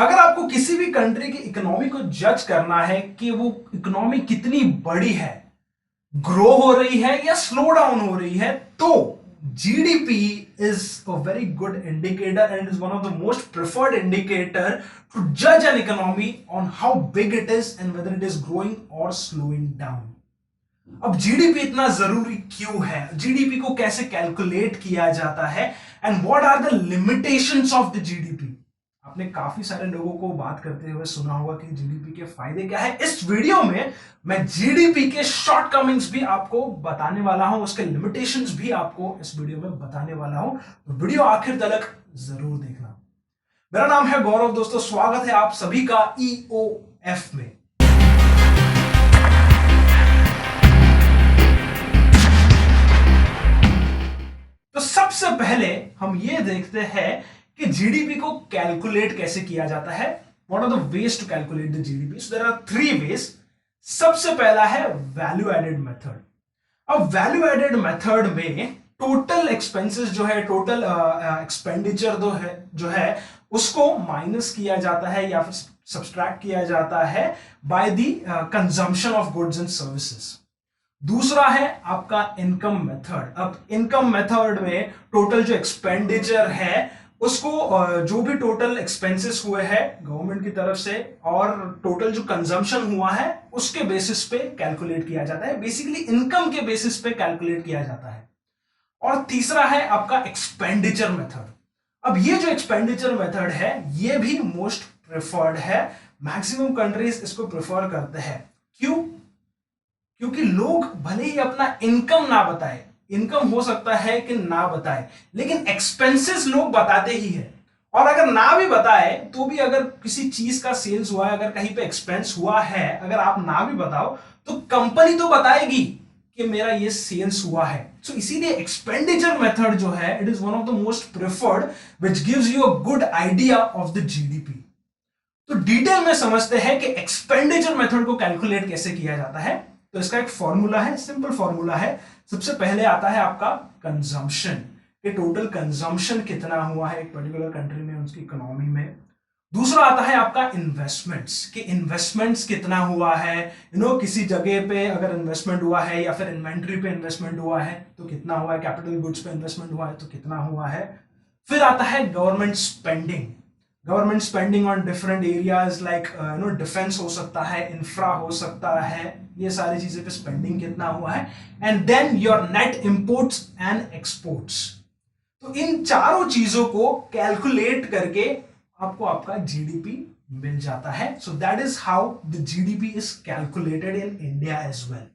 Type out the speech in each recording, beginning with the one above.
अगर आपको किसी भी कंट्री की इकोनॉमी को जज करना है कि वो इकोनॉमी कितनी बड़ी है, ग्रो हो रही है या स्लो डाउन हो रही है, तो GDP is a very good indicator and is one of the most preferred indicator to जज an economy on how big it is and whether it is growing और स्लोइंग डाउन। अब GDP इतना जरूरी क्यों है, जीडीपी को कैसे calculate किया जाता है and what are the limitations of the GDP. आपने काफी सारे लोगों को बात करते हुए सुना होगा कि जीडीपी के फायदे क्या है। इस वीडियो में मैं जीडीपी के शॉर्टकमिंग्स भी आपको बताने वाला हूं, उसके लिमिटेशंस भी आपको इस वीडियो में बताने वाला हूं, तो वीडियो आखिर तक जरूर देखना। मेरा नाम है गौरव दोस्तों, स्वागत है आप सभी का ईओएफ में। तो सबसे पहले हम ये देखते हैं कि जीडीपी को कैलकुलेट कैसे किया जाता है। What are the ways to calculate the GDP? So there are three ways. सबसे पहला है वैल्यू एडेड मेथड। अब वैल्यू एडेड मेथड में टोटल एक्सपेंसेस जो है, टोटल एक्सपेंडिचर जो है उसको माइनस किया जाता है या फिर सब्सट्रैक्ट किया जाता है by the consumption of goods and services. दूसरा है आपका इनकम मेथड। अब इनकम मेथड में टोटल जो एक्सपेंडिचर है उसको जो भी टोटल एक्सपेंसेस हुए हैं गवर्नमेंट की तरफ से और टोटल जो कंजम्पशन हुआ है उसके बेसिस पे कैलकुलेट किया जाता है, बेसिकली इनकम के बेसिस पे कैलकुलेट किया जाता है। और तीसरा है आपका एक्सपेंडिचर मेथड। अब ये जो एक्सपेंडिचर मेथड है ये भी मोस्ट प्रेफर्ड है, मैक्सिमम कंट्रीज इसको प्रेफर करते हैं। क्यों? क्योंकि लोग भले ही अपना इनकम ना बताए, इनकम हो सकता है कि ना बताए, लेकिन एक्सपेंसेस लोग बताते ही है। और अगर ना भी बताए तो भी अगर किसी चीज का सेल्स हुआ है, अगर कहीं पे एक्सपेंस हुआ है, अगर आप ना भी बताओ तो कंपनी तो बताएगी कि मेरा ये सेल्स हुआ है। सो इसीलिए एक्सपेंडिचर मेथड जो है it is one of the most preferred which gives you a good idea of the GDP. तो डिटेल में समझते हैं कि एक्सपेंडिचर मेथड को कैलकुलेट कैसे किया जाता है। तो इसका एक फॉर्मूला है, सिंपल फॉर्मूला है। सबसे पहले आता है आपका कंजम्पशन, कि टोटल कंजम्पशन कितना हुआ है एक पर्टिकुलर कंट्री में, उसकी इकोनॉमी में। दूसरा आता है आपका इन्वेस्टमेंट्स, कि इन्वेस्टमेंट्स कितना हुआ है, किसी जगह पे अगर इन्वेस्टमेंट हुआ है या फिर इन्वेंट्री पे इन्वेस्टमेंट हुआ है तो कितना हुआ है, कैपिटल गुड्स पे इन्वेस्टमेंट हुआ है तो कितना हुआ है। फिर आता है government spending, government spending on different areas like defence हो सकता है, इंफ्रा हो सकता है, ये सारी चीजें पे स्पेंडिंग कितना हुआ है। And then your net imports and exports. तो इन चारों चीजों को कैलकुलेट करके आपको आपका जीडीपी मिल जाता है। So that is how the GDP is calculated in India as well.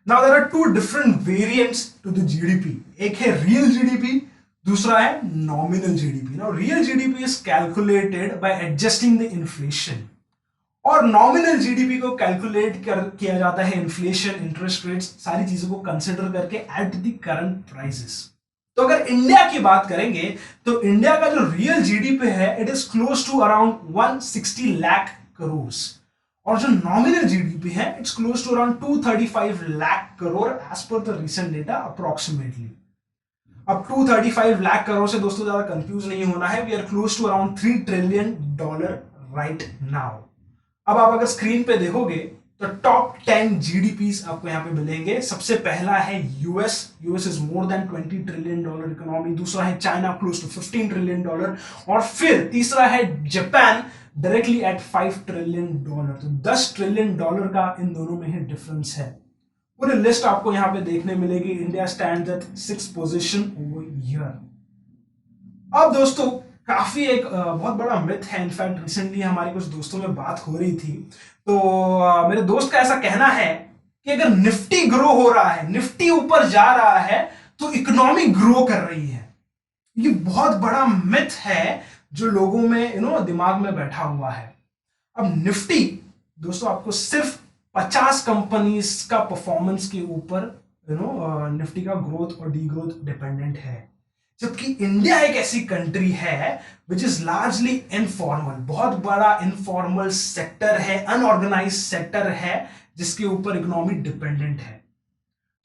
Now there are two different variants to the GDP. एक है रियल जीडीपी, दूसरा है nominal GDP. Now real GDP is calculated by adjusting the inflation, और nominal GDP को calculate किया जाता है inflation, interest rates, सारी चीजों को कंसिडर करके एट द करंट प्राइसेस। तो अगर इंडिया की बात करेंगे तो इंडिया का जो रियल जीडीपी है it is close to around 160 lakh crore, और जो नॉमिनल जीडीपी है it's close to around 235 lakh crore as per the recent data approximately. अब 235 लाख करोड़ से दोस्तों ज्यादा कंफ्यूज नहीं होना है, we are close to around $3 trillion right now. अब आप अगर स्क्रीन पे देखोगे तो टॉप 10 जीडीपीज आपको यहां पे मिलेंगे। सबसे पहला है US, US is more than $20 trillion economy. दूसरा है चाइना, क्लोज टू $15 ट्रिलियन, और फिर तीसरा है जापान, डायरेक्टली एट $5 ट्रिलियन। तो $10 ट्रिलियन का इन दोनों में ही डिफरेंस है। पूरी लिस्ट आपको यहां पे देखने मिलेगी। India stands eight 6th position over here. अब दोस्तों काफी एक बहुत बड़ा मिथ है, इनफैक्ट रिसेंटली हमारी कुछ दोस्तों में बात हो रही थी, तो मेरे दोस्त का ऐसा कहना है कि अगर निफ्टी ग्रो हो रहा है, निफ्टी ऊपर जा रहा है, तो इकोनॉमी ग्रो कर रही है। ये बहुत बड़ा मिथ है जो लोगों में दिमाग में बैठा हुआ है। अब निफ्टी दोस्तों आपको सिर्फ 50 कंपनीज का परफॉर्मेंस के ऊपर निफ्टी का ग्रोथ और डी ग्रोथ डिपेंडेंट है, जबकि इंडिया एक ऐसी कंट्री है विच इज लार्जली इनफॉर्मल, बहुत बड़ा इनफॉर्मल सेक्टर है, अनऑर्गेनाइज सेक्टर है जिसके ऊपर इकोनॉमी डिपेंडेंट है।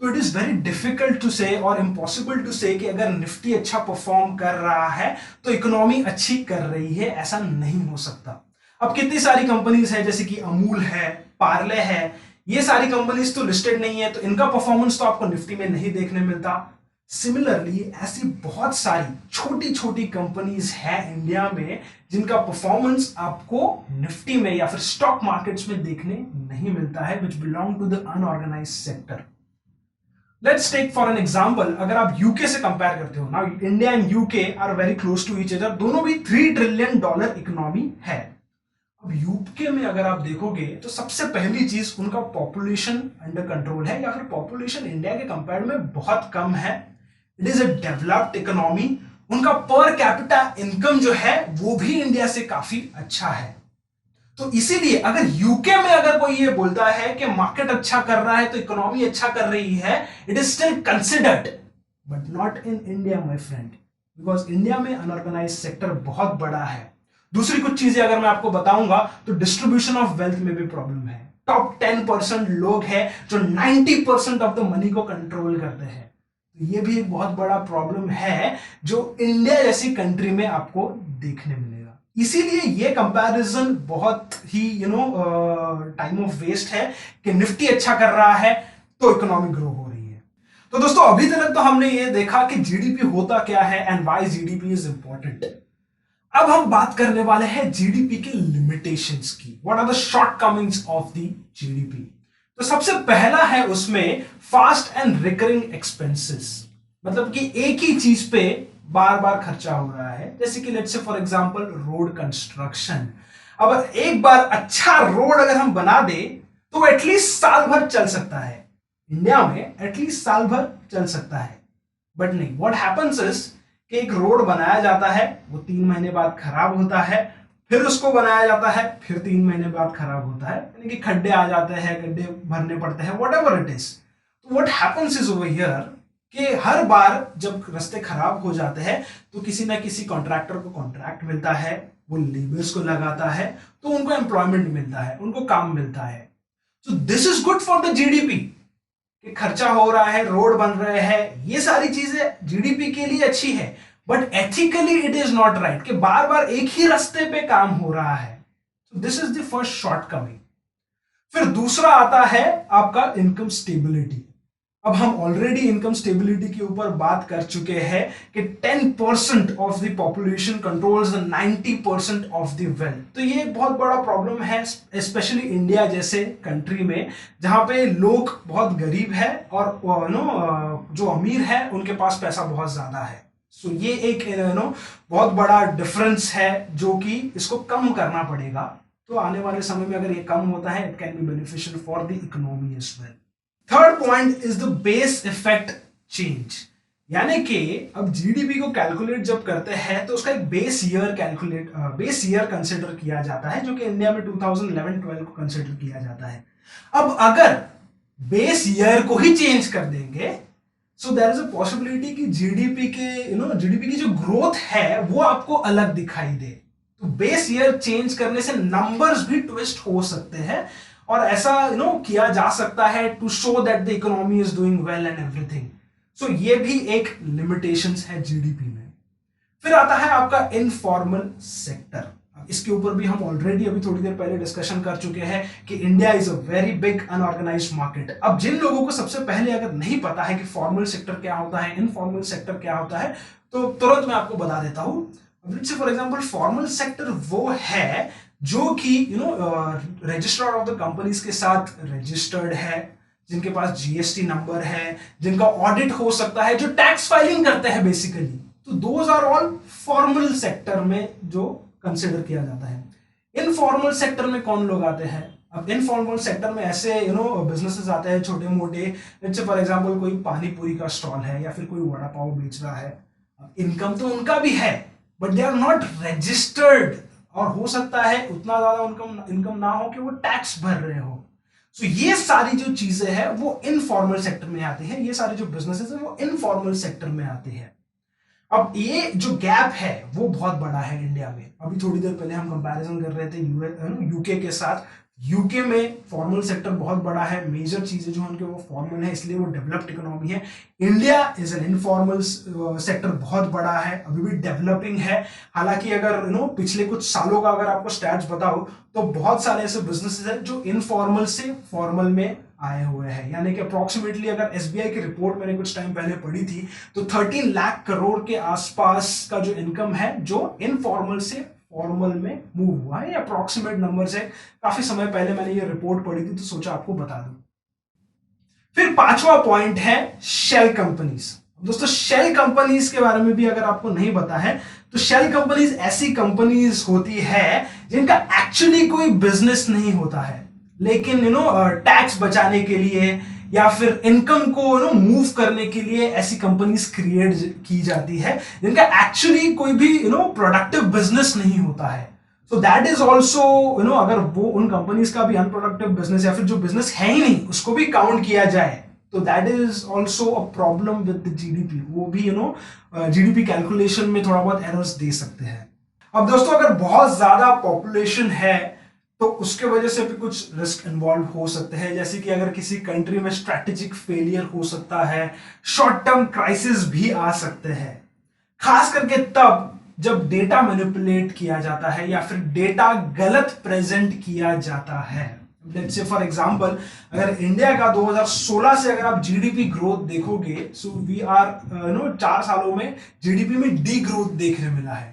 तो it is very difficult to say और इम्पॉसिबल टू से कि अगर निफ्टी अच्छा परफॉर्म कर रहा है तो इकोनॉमी अच्छी कर रही है, ऐसा नहीं हो सकता। अब कितनी सारी कंपनीज है, जैसे कि अमूल है, पार्ले है, ये सारी कंपनीज तो लिस्टेड नहीं है, तो इनका परफॉर्मेंस तो आपको निफ्टी में नहीं देखने मिलता। सिमिलरली ऐसी बहुत सारी छोटी छोटी कंपनीज है इंडिया में जिनका परफॉर्मेंस आपको निफ्टी में या फिर स्टॉक मार्केट्स में देखने नहीं मिलता है, which belong to the unorganised sector. Let's take for an example, अगर आप यूके से कंपेयर करते हो ना, India and UK are very close to each other, दोनों भी $3 ट्रिलियन इकोनॉमी है। अब यूके में अगर आप देखोगे तो सबसे पहली चीज उनका पॉपुलेशन अंडर कंट्रोल है, या फिर पॉपुलेशन इंडिया के कंपेयर में बहुत कम है। It is a developed economy. उनका पर कैपिटा इनकम जो है वो भी इंडिया से काफी अच्छा है। तो इसीलिए अगर यूके में अगर कोई ये बोलता है कि मार्केट अच्छा कर रहा है तो इकोनॉमी अच्छा कर रही है, it is still considered, but not in India my friend, because India में अनऑर्गेनाइज सेक्टर बहुत बड़ा है। दूसरी कुछ चीजें अगर मैं आपको बताऊंगा तो डिस्ट्रीब्यूशन ऑफ वेल्थ में भी प्रॉब्लम है। टॉप 10% लोग हैं जो 90% ऑफ द मनी को कंट्रोल करते हैं। तो ये भी एक बहुत बड़ा प्रॉब्लम है जो इंडिया जैसी कंट्री में आपको देखने मिलेगा। इसीलिए ये कंपैरिजन बहुत ही टाइम ऑफ वेस्ट है कि निफ्टी अच्छा कर रहा है तो इकोनॉमी ग्रो हो रही है। तो दोस्तों अभी तक तो हमने ये देखा कि जीडीपी होता क्या है and why GDP is important. अब हम बात करने वाले हैं जीडीपी के लिमिटेशंस की। What are the shortcomings of the GDP? तो सबसे पहला है उसमें फास्ट एंड रिकरिंग एक्सपेंसेस, मतलब कि एक ही चीज पे बार बार खर्चा हो रहा है। जैसे कि let's say for example road construction. अब एक बार अच्छा रोड अगर हम बना दे तो वो एटलीस्ट साल भर चल सकता है, इंडिया में एटलीस्ट साल भर चल सकता है। बट नहीं, व्हाट हैपेंस इज कि एक रोड बनाया जाता है, वो 3 महीने बाद खराब होता है, फिर उसको बनाया जाता है, फिर 3 महीने बाद खराब होता है, यानी कि खड्डे आ जाते हैं, गड्ढे भरने पड़ते हैं, व्हाटएवर इट इज। तो what happens is over here कि हर बार जब रास्ते खराब हो जाते हैं तो किसी ना किसी कॉन्ट्रैक्टर को कॉन्ट्रैक्ट मिलता है, वो लेबर्स को लगाता है, तो उनको एम्प्लॉयमेंट मिलता है, उनको काम मिलता है। तो this is good for the GDP कि खर्चा हो रहा है, रोड बन रहे हैं, ये सारी चीजें जीडीपी के लिए अच्छी है। But ethically it is not right कि बार बार एक ही रास्ते पे काम हो रहा है। So this is the first shortcoming. फिर दूसरा आता है आपका इनकम स्टेबिलिटी। अब हम ऑलरेडी इनकम स्टेबिलिटी के ऊपर बात कर चुके हैं कि 10% of the population controls 90% of the wealth. तो ये एक बहुत बड़ा प्रॉब्लम है, स्पेशली इंडिया जैसे कंट्री में जहां पे लोग बहुत गरीब है और जो अमीर है उनके पास पैसा बहुत ज्यादा है। सो ये एक बहुत बड़ा डिफरेंस है जो कि इसको कम करना पड़ेगा। तो आने वाले समय में अगर ये कम होता है, it can be beneficial for the economy as well. Third point is the base effect change, यानी कि अब जीडीपी को कैलकुलेट जब करते हैं तो उसका एक बेस ईयर कंसिडर किया जाता है, जो कि इंडिया में 2011-12 को कंसिडर किया जाता है। अब अगर बेस ईयर को ही चेंज कर देंगे so there is a possibility कि जीडीपी की जो ग्रोथ है वो आपको अलग दिखाई दे। तो बेस ईयर चेंज करने से नंबर्स भी ट्विस्ट हो सकते हैं और ऐसा किया जा सकता है to show that the economy is doing well and everything. So ये भी एक लिमिटेशंस है जीडीपी में। फिर आता है आपका इनफॉर्मल सेक्टर। इसके ऊपर भी हम ऑलरेडी अभी थोड़ी देर पहले डिस्कशन कर चुके हैं कि India is a very big unorganised market. अब जिन लोगों को सबसे पहले अगर नहीं पता है कि फॉर्मल सेक्टर क्या होता है, इनफॉर्मल सेक्टर क्या होता है, तो तुरंत मैं आपको बता देता हूं। फॉर एग्जाम्पल फॉर्मल सेक्टर वो है जो कि रजिस्ट्रार ऑफ द कंपनीज के साथ रजिस्टर्ड है, जिनके पास जीएसटी नंबर है, जिनका ऑडिट हो सकता है, जो टैक्स फाइलिंग करते हैं बेसिकली। तो those are all formal sector में जो कंसिडर किया जाता है। इनफॉर्मल सेक्टर में कौन लोग आते हैं? अब इनफॉर्मल सेक्टर में ऐसे बिजनेसेस आते हैं छोटे मोटे, जैसे फॉर एग्जांपल कोई पानी पूरी का स्टॉल है या फिर कोई वड़ा पाव बेच रहा है। इनकम तो उनका भी है but they are not registered, और हो सकता है उतना ज्यादा इनकम ना हो कि वो टैक्स भर रहे हो। सो ये सारी जो चीजें हैं वो इनफॉर्मल सेक्टर में आती है, ये सारे जो बिजनेसेस हैं वो इनफॉर्मल सेक्टर में आते हैं। अब ये जो गैप है वो बहुत बड़ा है इंडिया में। अभी थोड़ी देर पहले हम कंपैरिजन कर रहे थे यूके के साथ, यूके में फॉर्मल सेक्टर बहुत बड़ा है, मेजर चीजें जो उनके वो फॉर्मल है, इसलिए वो डेवलप्ड इकोनॉमी है। India is an informal sector बहुत बड़ा है, अभी भी डेवलपिंग है। हालांकि अगर पिछले कुछ सालों का अगर आपको स्टैट्स बताओ तो बहुत सारे ऐसे बिजनेसेस हैं जो इनफॉर्मल से फॉर्मल में आए हुए हैं। यानी कि अप्रोक्सीमेटली अगर एसबीआई की रिपोर्ट मैंने कुछ टाइम पहले पढ़ी थी तो 13 लाख करोड़ के आसपास का जो इनकम है जो इनफॉर्मल से फॉर्मल में मूव हुआ है। अप्रोक्सीमेट नंबर्स है, काफी समय पहले मैंने ये रिपोर्ट पढ़ी थी तो सोचा आपको बता दूं। फिर पांचवा पॉइंट है शेल कंपनीज। दोस्तों शेल कंपनीज के बारे में भी अगर आपको नहीं पता है तो शेल कंपनीज ऐसी कंपनीज होती है जिनका एक्चुअली कोई बिजनेस नहीं होता है, लेकिन टैक्स बचाने के लिए या फिर इनकम को मूव करने के लिए ऐसी कंपनीज क्रिएट की जाती है जिनका एक्चुअली कोई भी प्रोडक्टिव बिजनेस नहीं होता है। सो दैट इज ऑल्सो अगर वो उन कंपनीज का भी अनप्रोडक्टिव बिजनेस या फिर जो बिजनेस है ही नहीं उसको भी काउंट किया जाए तो that is also a problem with GDP. वो भी जीडीपी कैलकुलेशन में थोड़ा बहुत एरर्स दे सकते हैं। अब दोस्तों अगर बहुत ज्यादा पॉपुलेशन है तो उसके वजह से भी कुछ रिस्क इन्वॉल्व हो सकते हैं, जैसे कि अगर किसी कंट्री में स्ट्रैटेजिक फेलियर हो सकता है, शॉर्ट टर्म क्राइसिस भी आ सकते हैं, खास करके तब जब डेटा मैनिपुलेट किया जाता है या फिर डेटा गलत प्रेजेंट किया जाता है। लेट्स से फॉर एग्जांपल अगर इंडिया का 2016 से अगर आप जीडीपी ग्रोथ देखोगे सो वी आर 4 सालों में जीडीपी में डी ग्रोथ देखने मिला है।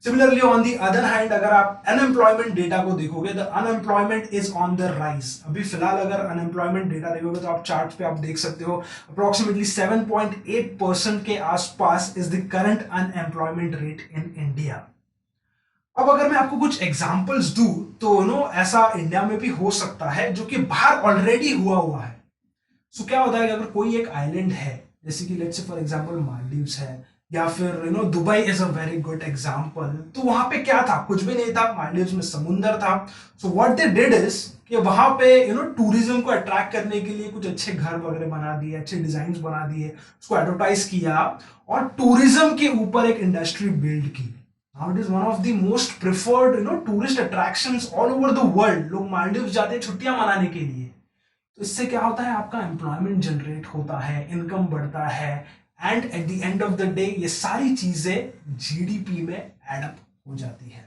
Similarly on the other hand अगर आप अनएम्प्लॉयमेंट डेटा को देखोगे the unemployment is on the rise. अभी फिलहाल अगर अनएम्प्लॉयमेंट डेटा देखोगे तो आप चार्ट पे आप देख सकते हो अप्रोक्सीमेटली 7.8% के आसपास is the current unemployment rate in India. अब अगर मैं आपको कुछ एग्जांपल्स दूं तो ऐसा इंडिया में भी हो सकता है जो कि बाहर ऑलरेडी हुआ है। सो क्या होता है कि अगर कोई एक आइलैंड है जैसे कि let's say for example Maldives है या फिर Dubai is a very good example, तो वहां पे क्या था, कुछ भी नहीं था, मालदीव्स में समुंदर था। So what they did is कि वहां पे टूरिज्म को अट्रैक्ट करने के लिए कुछ अच्छे घर वगैरह बना दिए, अच्छे डिजाइन बना दिए, उसको एडवर्टाइज किया और टूरिज्म के ऊपर एक इंडस्ट्री बिल्ड की। Now it is one of the most preferred tourist attractions all over the world. लोग मालदीव्स जाते हैं छुट्टियां मनाने के लिए। तो इससे क्या होता है, आपका एम्प्लॉयमेंट जनरेट होता है, इनकम बढ़ता है and at the end of the day ये सारी चीजें जीडीपी में एड अप हो जाती है।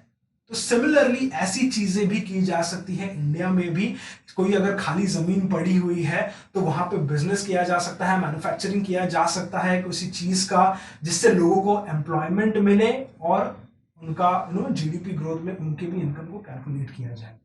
तो सिमिलरली ऐसी चीजें भी की जा सकती है इंडिया में भी। कोई अगर खाली जमीन पड़ी हुई है तो वहां पे बिजनेस किया जा सकता है, मैन्युफैक्चरिंग किया जा सकता है किसी चीज का जिससे लोगों को एम्प्लॉयमेंट मिले और उनका जीडीपी ग्रोथ में उनके भी इनकम को कैलकुलेट किया जाए।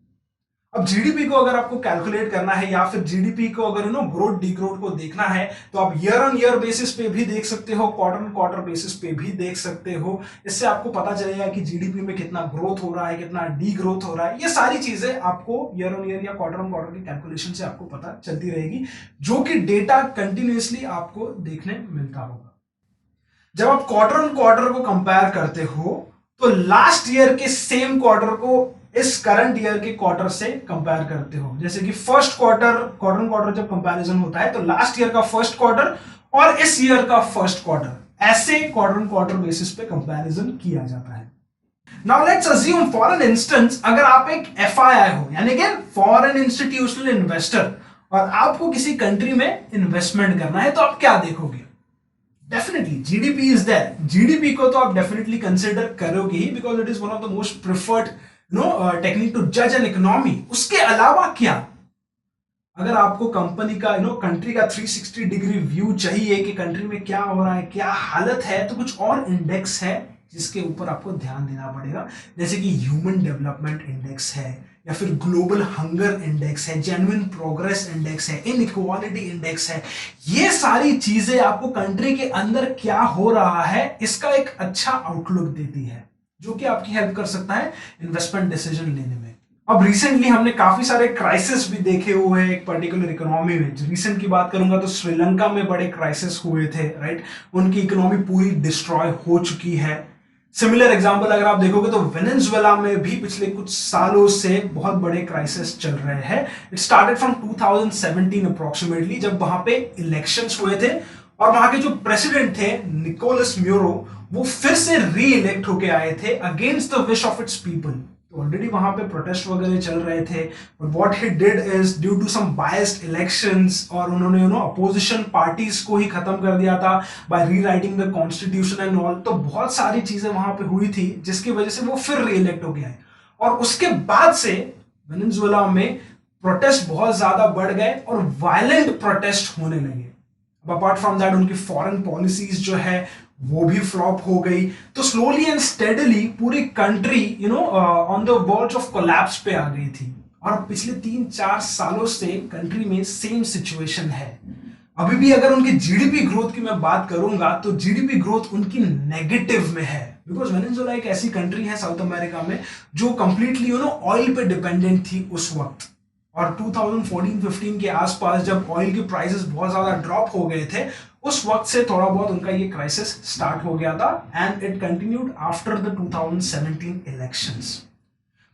अब जीडीपी को अगर आपको कैलकुलेट करना है या फिर जीडीपी को अगर ग्रोथ डी ग्रोथ को देखना है तो आप ईयर ऑन ईयर बेसिस पे भी देख सकते हो, क्वार्टर ऑन क्वार्टर बेसिस पे भी देख सकते हो। इससे आपको पता चलेगा कि जीडीपी में कितना ग्रोथ हो रहा है, कितना डी ग्रोथ हो रहा है। ये सारी चीजें आपको ईयर ऑन ईयर या क्वार्टर ऑन क्वार्टर की कैलकुलेशन से आपको पता चलती रहेगी, जो कि डेटा कंटिन्यूसली आपको देखने मिलता होगा। जब आप क्वार्टर ऑन क्वार्टर को कंपेयर करते हो तो लास्ट ईयर के सेम क्वार्टर को इस करंट ईयर के क्वार्टर से कंपेयर करते हो। जैसे कि फर्स्ट क्वार्टर क्वार्टर जब कंपैरिजन होता है तो लास्ट ईयर का फर्स्ट क्वार्टर और इस ईयर का फर्स्ट क्वार्टर ऐसे क्वार्टर बेसिस पे कंपैरिजन किया जाता है। Now let's assume for an instance अगर आप एक एफआईआई हो यानी कि फॉरेन इंस्टीट्यूशनल इन्वेस्टर और आपको किसी कंट्री में इन्वेस्टमेंट करना है तो आप क्या देखोगे? Definitely GDP is there. GDP को तो आप डेफिनेटली कंसिडर करोगे ही because it is one of the most preferred technique to जज एन इकोनॉमी। उसके अलावा क्या, अगर आपको कंपनी का कंट्री का 360 डिग्री व्यू चाहिए कि कंट्री में क्या हो रहा है, क्या हालत है, तो कुछ और इंडेक्स है जिसके ऊपर आपको ध्यान देना पड़ेगा। जैसे कि ह्यूमन डेवलपमेंट इंडेक्स है या फिर ग्लोबल हंगर इंडेक्स है, जेन्युइन प्रोग्रेस इंडेक्स है, इनइक्वालिटी इंडेक्स है। ये सारी चीजें आपको कंट्री के अंदर क्या हो रहा है इसका एक अच्छा आउटलुक देती है, जो कि आपकी हेल्प कर सकता है इन्वेस्टमेंट डिसीजन लेने में। अब रिसेंटली हमने काफी सारे क्राइसिस भी देखे हुए हैं एक पर्टिकुलर इकोनॉमी में। रिसेंट की बात करूंगा तो श्रीलंका में बड़े क्राइसिस हुए थे, राइट? उनकी इकोनॉमी पूरी डिस्ट्रॉय हो चुकी है। सिमिलर एग्जांपल अगर आप देखोगे तो वेनेजुएला में भी पिछले कुछ सालों से बहुत बड़े क्राइसिस चल रहे हैं। इट स्टार्टेड फ्रॉम 2017 अप्रोक्सीमेटली, जब वहां पे इलेक्शंस हुए थे और वहां के जो प्रेसिडेंट थे निकोलस म्यूरो वो फिर से री इलेक्ट होके आए थे against the wish of its people. तो ऑलरेडी वहां पे प्रोटेस्ट वगैरह चल रहे थे, but what he did is due to some biased elections, और उन्होंने अपोजिशन पार्टीज को ही खत्म कर दिया था by rewriting the constitution and all. तो बहुत सारी चीजें वहां पे हुई थी जिसकी वजह से वो फिर रीइलेक्ट हो गया है, और उसके बाद से वेनेजुएला में प्रोटेस्ट बहुत ज्यादा बढ़ गए और वायलेंट प्रोटेस्ट होने लगे। अपार्ट फ्रॉम दैट उनकी फॉरेन पॉलिसीज जो है वो भी फ्लॉप हो गई। तो स्लोली एंड स्टेडली पूरी country on the verge of collapse पे आ गई थी, और पिछले 3-4 सालों से कंट्री में सेम सिचुएशन है। अभी भी अगर उनकी जीडीपी ग्रोथ की मैं बात करूंगा तो जीडीपी ग्रोथ उनकी नेगेटिव में है, बिकॉज वेनेजुएला एक ऐसी कंट्री है साउथ अमेरिका में जो कंप्लीटली ऑयल पे डिपेंडेंट थी उस वक्त। और 2014-15 के आसपास जब ऑयल की प्राइसेस बहुत ज्यादा ड्रॉप हो गए थे, उस वक्त से थोड़ा बहुत उनका ये क्राइसिस स्टार्ट हो गया था, and it continued after the 2017 elections.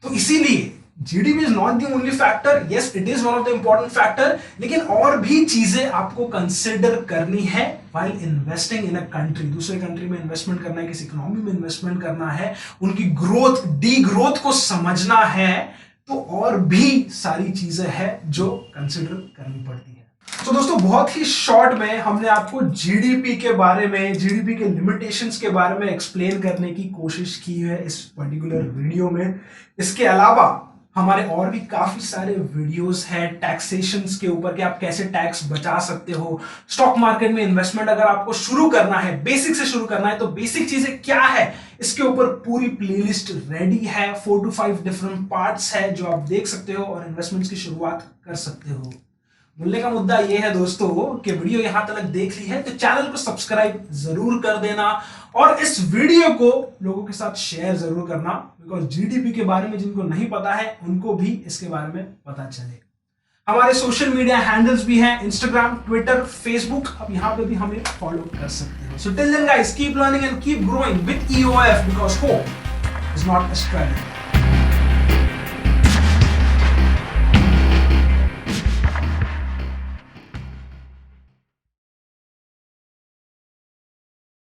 तो इसीलिए GDP is not the only factor, yes it is one of the important factor, लेकिन और भी चीजें आपको कंसिडर करनी है while investing in a country. दूसरे कंट्री में इन्वेस्टमेंट करना है, किसी इकोनॉमी में इन्वेस्टमेंट करना है, उनकी ग्रोथ डी ग्रोथ को समझना है, तो और भी सारी चीजें हैं जो कंसिडर करनी पड़ती है। तो दोस्तों बहुत ही शॉर्ट में हमने आपको जीडीपी के बारे में, जीडीपी के लिमिटेशंस के बारे में एक्सप्लेन करने की कोशिश की है इस पर्टिकुलर वीडियो में। इसके अलावा हमारे और भी काफी सारे वीडियोस हैं टैक्सेशंस के ऊपर कि आप कैसे टैक्स बचा सकते हो, स्टॉक मार्केट में इन्वेस्टमेंट अगर आपको शुरू करना है, बेसिक से शुरू करना है, तो बेसिक चीजें क्या है, इसके ऊपर पूरी प्लेलिस्ट रेडी है। 4 to 5 डिफरेंट पार्ट्स है जो आप देख सकते हो और इन्वेस्टमेंट्स की शुरुआत कर सकते हो। बोलने का मुद्दा यह है दोस्तों कि वीडियो यहां तक देख ली है तो चैनल को सब्सक्राइब जरूर कर देना, और इस वीडियो को लोगों के साथ शेयर जरूर करना, बिकॉज जीडीपी के बारे में जिनको नहीं पता है उनको भी इसके बारे में पता चले। हमारे सोशल मीडिया हैंडल्स भी हैं, इंस्टाग्राम, ट्विटर, फेसबुक, अब यहां पे भी हमें फॉलो कर सकते हो। So till then guys, keep learning and keep growing with EOF, because hope is not a strategy.